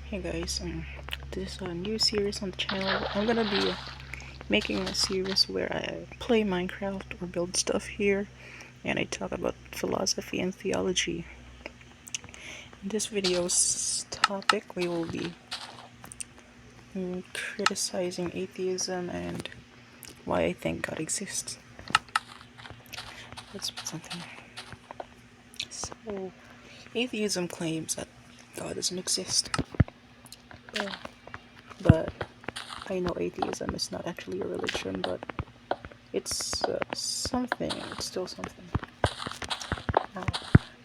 Hey guys, this is a new series on the channel. I'm gonna be making a series where I play Minecraft or build stuff here, and I talk about philosophy and theology. In this video's topic, we will be criticizing atheism and why I think God exists. Let's put something. So, atheism claims that God doesn't exist, but I know atheism is not actually a religion, but it's something. It's still something.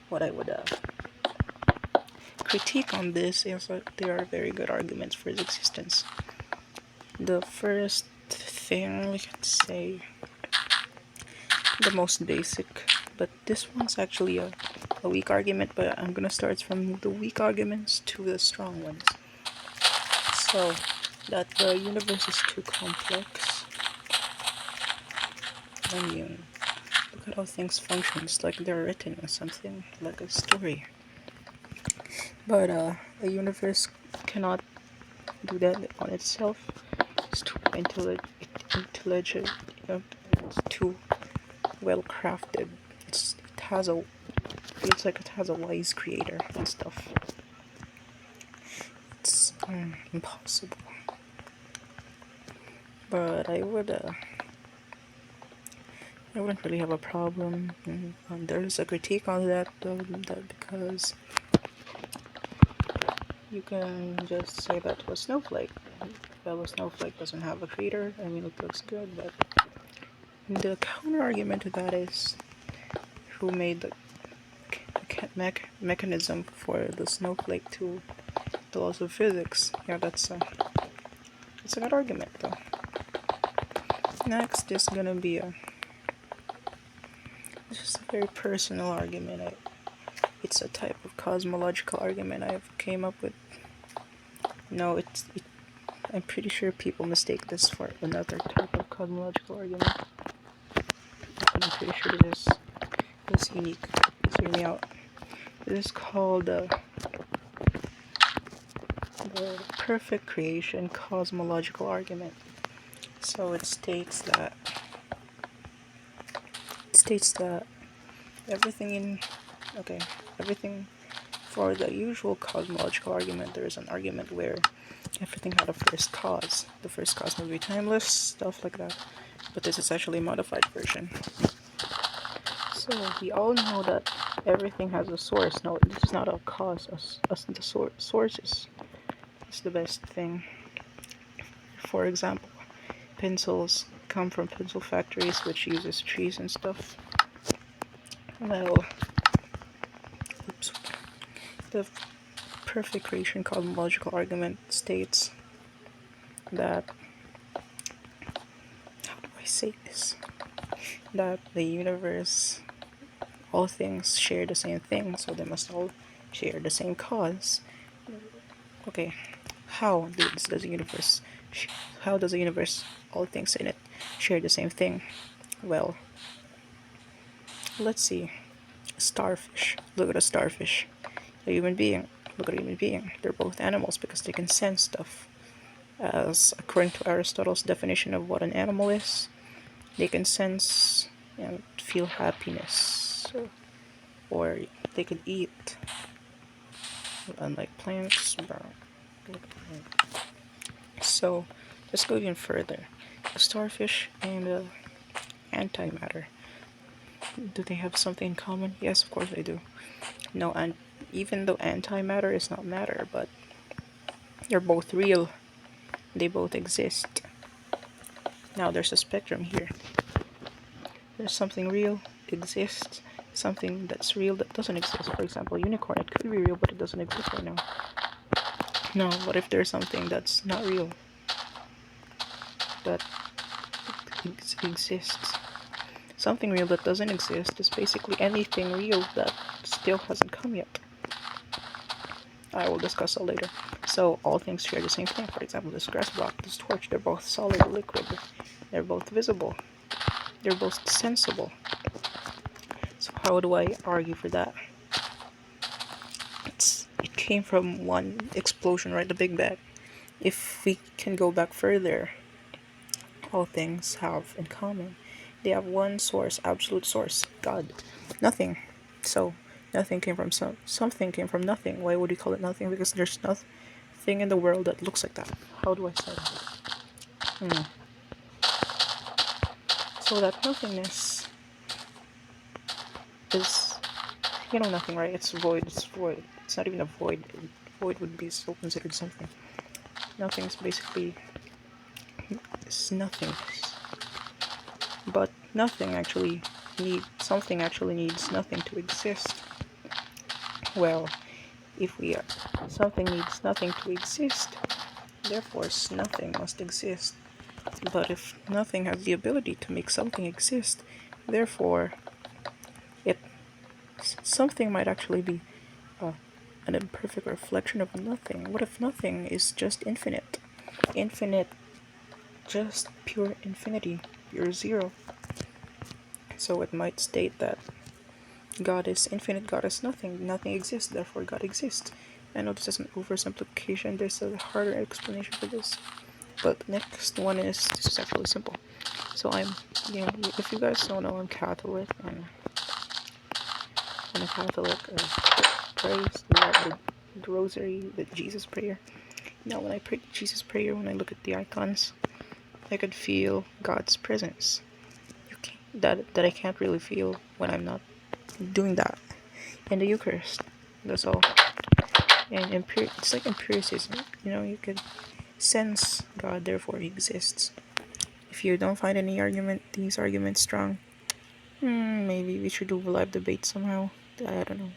What I would critique on this is that there are very good arguments for its existence. The first thing we can say, the most basic, but this one's actually a weak argument, but I'm gonna start from the weak arguments to the strong ones. So, that the universe is too complex. I mean, look at how things function. It's like they're written in something, like a story. But a universe cannot do that on itself. It's too intelligent, it's too well crafted. It has a feels like it has a wise creator and stuff. It's impossible. But I wouldn't really have a problem. There's a critique on that because you can just say that to a snowflake. Well, a snowflake doesn't have a creator. I mean, it looks good, but the counter argument to that is who made the mechanism for the snowflake to the laws of physics. Yeah, that's a good argument though. Next is gonna be it's just a very personal argument. It's a type of cosmological argument I've came up with. No, I'm pretty sure people mistake this for another type of cosmological argument. I'm pretty sure this is unique. Let's hear me out. This is called the perfect creation cosmological argument. So it states that everything for the usual cosmological argument, there is an argument where everything had a first cause. The first cause must be timeless, stuff like that. But this is actually a modified version. So we all know that everything has a source. No, this is not a cause. The source is the best thing. For example, pencils come from pencil factories, which uses trees and stuff. Well, the perfect creation cosmological argument states that, how do I say this? That the universe, all things share the same thing, so they must all share the same cause. Okay, how does the universe, all things in it, share the same thing? Well, let's see. A starfish. Look at a starfish. A human being. Look at a human being. They're both animals because they can sense stuff. As according to Aristotle's definition of what an animal is, they can sense and feel happiness, or they could eat. Unlike plants, so let's go even further. A starfish and antimatter. Do they have something in common? Yes, of course they do. No, and even though antimatter is not matter, but they're both real. They both exist. Now there's a spectrum here. There's something real exists, something that's real that doesn't exist. For example, unicorn, it could be real, but it doesn't exist right now. No, what if there's something that's not real that exists? Something real that doesn't exist is basically anything real that still hasn't come yet. I will discuss that later. So all things share the same thing. For example, this grass block, this torch, they're both solid or liquid. They're both visible. They're both sensible. So how do I argue for that? It came from one explosion, right? The Big Bang. If we can go back further, all things have in common. They have one source, absolute source, God. Nothing. So nothing came from something came from nothing. Why would you call it nothing? Because there's nothing in the world that looks like that. How do I say that? So that nothingness is, nothing, right? It's void. It's void. It's not even a void. Void would be still considered something. Nothing is basically it's nothingness. But something actually needs nothing to exist. Well, if we are, something needs nothing to exist, therefore nothing must exist. But if nothing has the ability to make something exist, therefore it something might actually be uh, an imperfect reflection of nothing. What if nothing is just infinite? Infinite, just pure infinity, pure zero. So it might state that God is infinite, God is nothing, nothing exists, therefore God exists. I know this is an oversimplification, there's a harder explanation for this. But the next one this is actually simple. So if you guys don't know, I'm Catholic, and when a Catholic prays the rosary, the Jesus prayer. Now when I pray the Jesus prayer, when I look at the icons, I could feel God's presence. That I can't really feel when I'm not doing that in the Eucharist. That's all. And it's like empiricism. You could sense God, therefore He exists. If you don't find these arguments strong, maybe we should do a live debate somehow. I don't know.